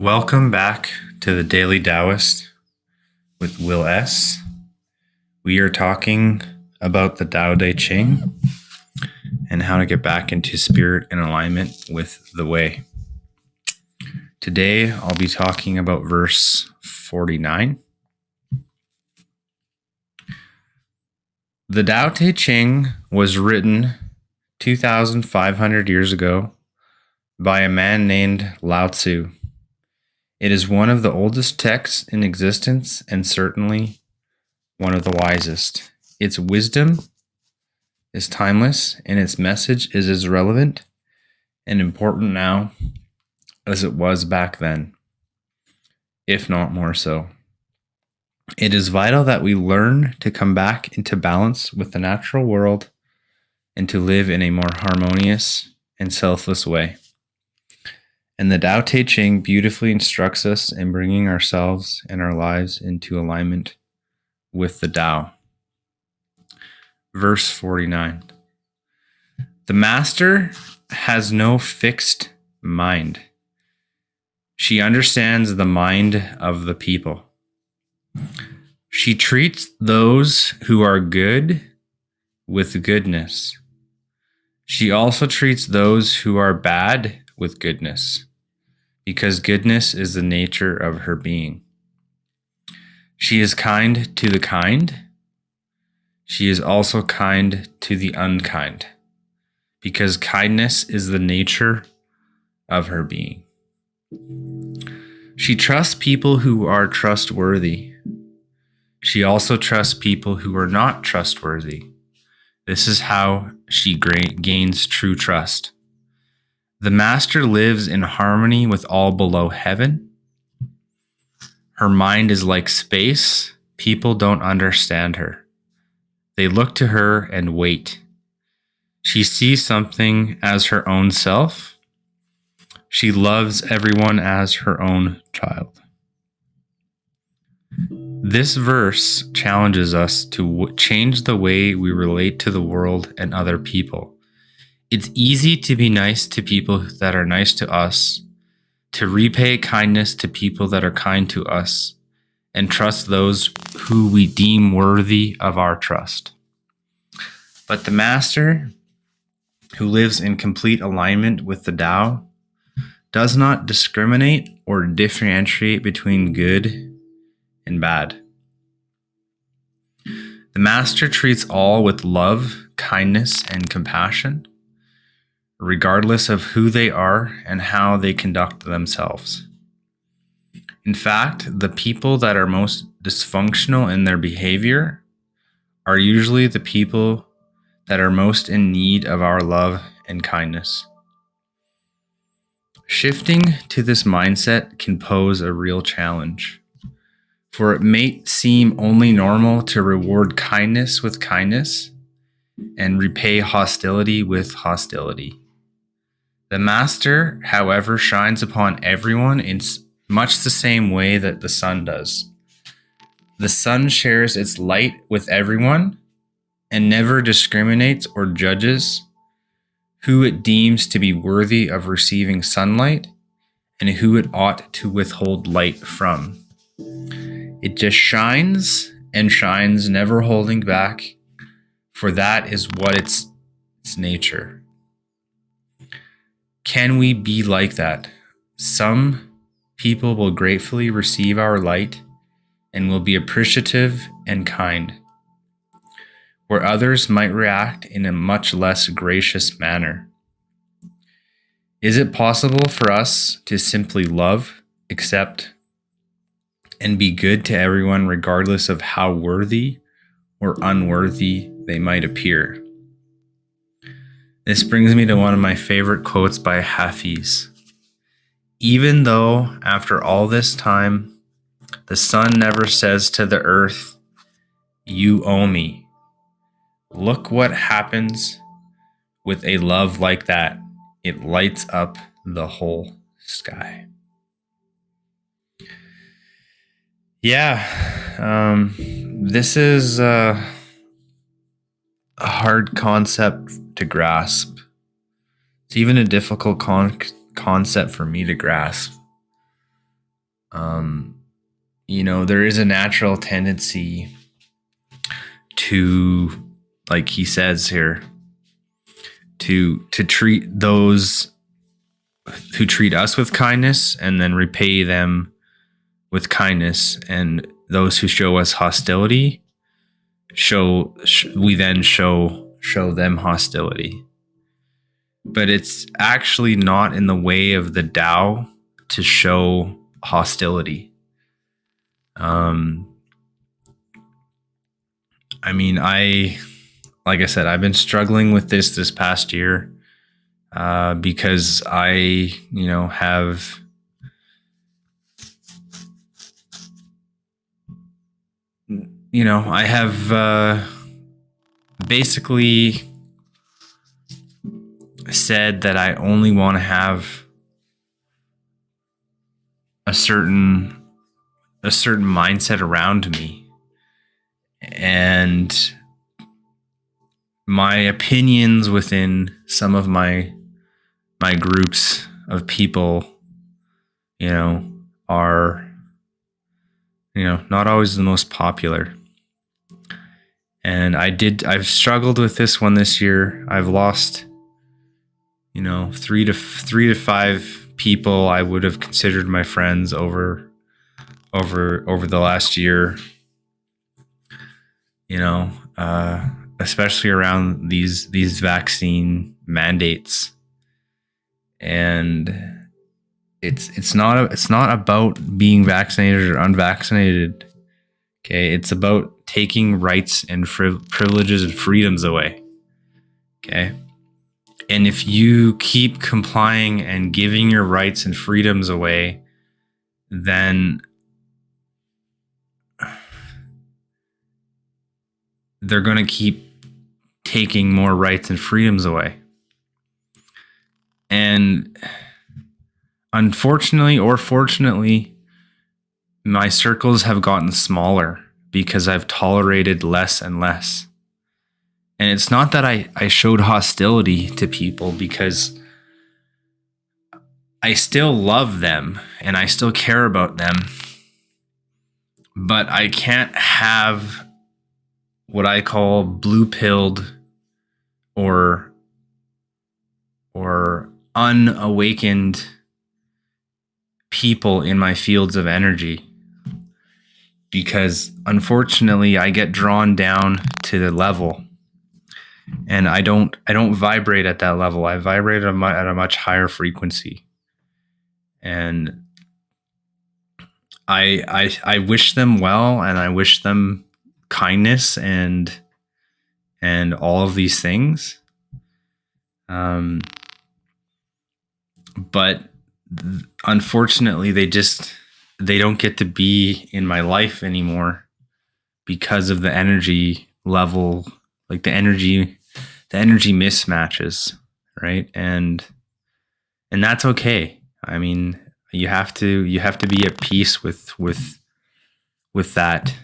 Welcome back to the Daily Taoist with Will S. We are talking about the Tao Te Ching and how to get back into spirit and alignment with the way. Today, I'll be talking about verse 49. The Tao Te Ching was written 2,500 years ago by a man named Lao-Tzu. It is one of the oldest texts in existence and certainly one of the wisest. Its wisdom is timeless and its message is as relevant and important now as it was back then, if not more so. It is vital that we learn to come back into balance with the natural world and to live in a more harmonious and selfless way. And the Tao Te Ching beautifully instructs us in bringing ourselves and our lives into alignment with the Tao. Verse 49. The master has no fixed mind. She understands the mind of the people. She treats those who are good with goodness. She also treats those who are bad with goodness, because goodness is the nature of her being. She is kind to the kind. She is also kind to the unkind, because kindness is the nature of her being. She trusts people who are trustworthy. She also trusts people who are not trustworthy. This is how she gains true trust. The master lives in harmony with all below heaven. Her mind is like space. People don't understand her. They look to her and wait. She sees something as her own self. She loves everyone as her own child. This verse challenges us to change the way we relate to the world and other people. It's easy to be nice to people that are nice to us, to repay kindness to people that are kind to us, and trust those who we deem worthy of our trust. But the master, who lives in complete alignment with the Tao, does not discriminate or differentiate between good and bad. The master treats all with love, kindness, and compassion, regardless of who they are and how they conduct themselves. In fact, the people that are most dysfunctional in their behavior are usually the people that are most in need of our love and kindness. Shifting to this mindset can pose a real challenge, for it may seem only normal to reward kindness with kindness and repay hostility with hostility. The master, however, shines upon everyone in much the same way that the sun does. The sun shares its light with everyone and never discriminates or judges who it deems to be worthy of receiving sunlight and who it ought to withhold light from. It just shines and shines, never holding back, for that is what its nature. Can we be like that? Some people will gratefully receive our light and will be appreciative and kind, where others might react in a much less gracious manner. Is it possible for us to simply love, accept, and be good to everyone regardless of how worthy or unworthy they might appear? This brings me to one of my favorite quotes by Hafiz. Even though after all this time, the sun never says to the earth, "You owe me." Look what happens with a love like that. It lights up the whole sky. This is a hard concept to grasp. It's even a difficult concept for me to grasp. There is a natural tendency to, like he says here, to treat those who treat us with kindness and then repay them with kindness, and those who show us hostility, we then show them hostility. But it's actually not in the way of the Tao to show hostility. Like I said, I've been struggling with this past year because I have basically said that I only want to have a certain mindset around me, and my opinions within some of my groups of people, are not always the most popular. And I've struggled with this one this year. I've lost, 3 to 5 people I would have considered my friends over the last year. Especially around these vaccine mandates. And it's not about being vaccinated or unvaccinated. Okay, it's about taking rights and privileges and freedoms away. Okay, and if you keep complying and giving your rights and freedoms away, then they're going to keep taking more rights and freedoms away. And unfortunately or fortunately, my circles have gotten smaller because I've tolerated less and less. And it's not that I showed hostility to people, because I still love them and I still care about them. But I can't have what I call blue-pilled or unawakened people in my fields of energy, because unfortunately I get drawn down to the level, and I don't vibrate at that level. I vibrate at a much higher frequency, and I wish them well, and I wish them kindness and all of these things. But unfortunately, they don't get to be in my life anymore because of the energy level, like the energy mismatches, right? And that's okay. I mean, you have to be at peace with that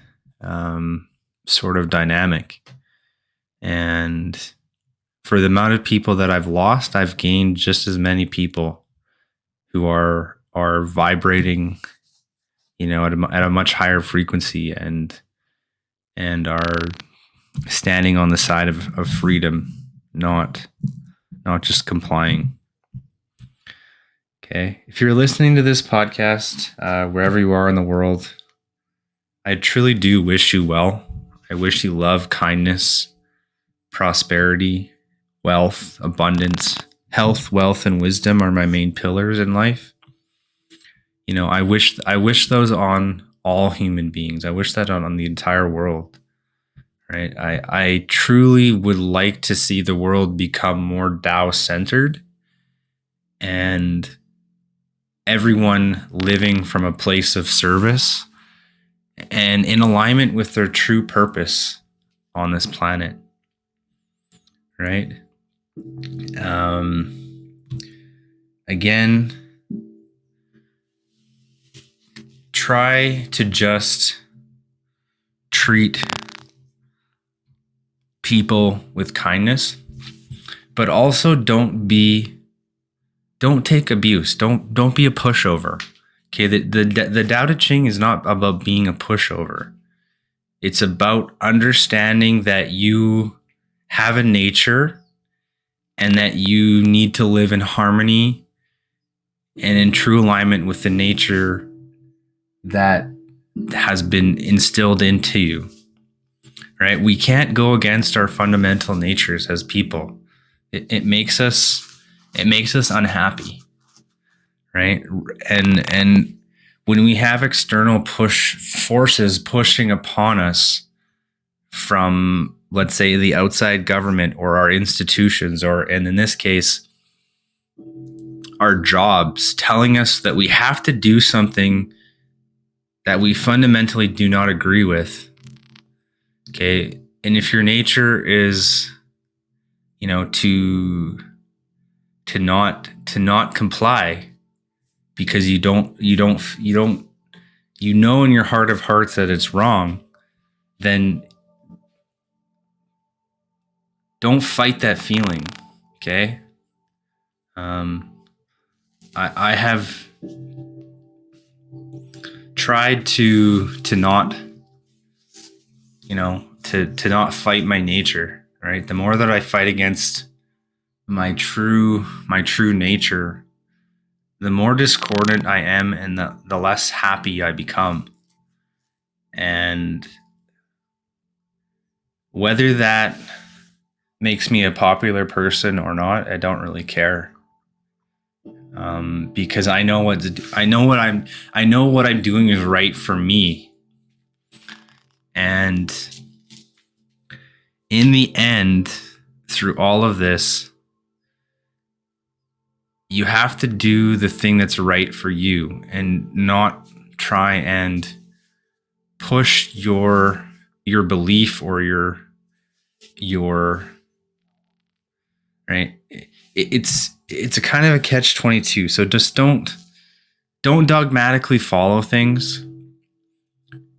sort of dynamic. And for the amount of people that I've lost, I've gained just as many people who are vibrating, at a much higher frequency and are standing on the side of freedom, not just complying. Okay. If you're listening to this podcast, wherever you are in the world, I truly do wish you well. I wish you love, kindness, prosperity, wealth, abundance. Health, wealth, and wisdom are my main pillars in life. I wish those on all human beings. I wish that on the entire world. Right? I truly would like to see the world become more Tao-centered, and everyone living from a place of service and in alignment with their true purpose on this planet. Right? Again, try to just treat people with kindness, but also don't take abuse. Don't be a pushover. Okay, the Tao Te Ching is not about being a pushover. It's about understanding that you have a nature and that you need to live in harmony and in true alignment with the nature that has been instilled into you. Right? We can't go against our fundamental natures as people. It makes us unhappy. Right? And when we have external push forces pushing upon us from, let's say, the outside government or our institutions, and in this case, our jobs, telling us that we have to do something that we fundamentally do not agree with. Okay. And if your nature is, to not comply because you know in your heart of hearts that it's wrong, then don't fight that feeling. Okay. I have tried to not, to not fight my nature, right? The more that I fight against my true nature, the more discordant I am and the less happy I become. And whether that makes me a popular person or not, I don't really care. Because I know what I'm doing is right for me. And in the end, through all of this, you have to do the thing that's right for you and not try and push your belief or your right. It's a kind of a catch-22. So just don't dogmatically follow things,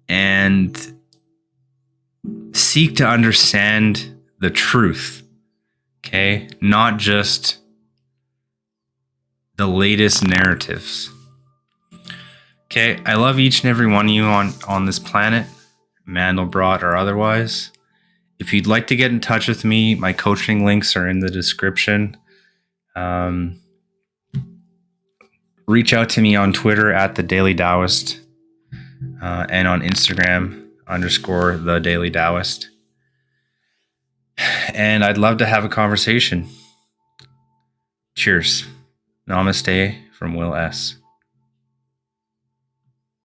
and seek to understand the truth. Okay? Not just the latest narratives. Okay, I love each and every one of you on this planet, Mandelbrot or otherwise. If you'd like to get in touch with me, my coaching links are in the description. Reach out to me on Twitter at the Daily Taoist, and on Instagram _ the Daily Taoist. And I'd love to have a conversation. Cheers. Namaste from Will S.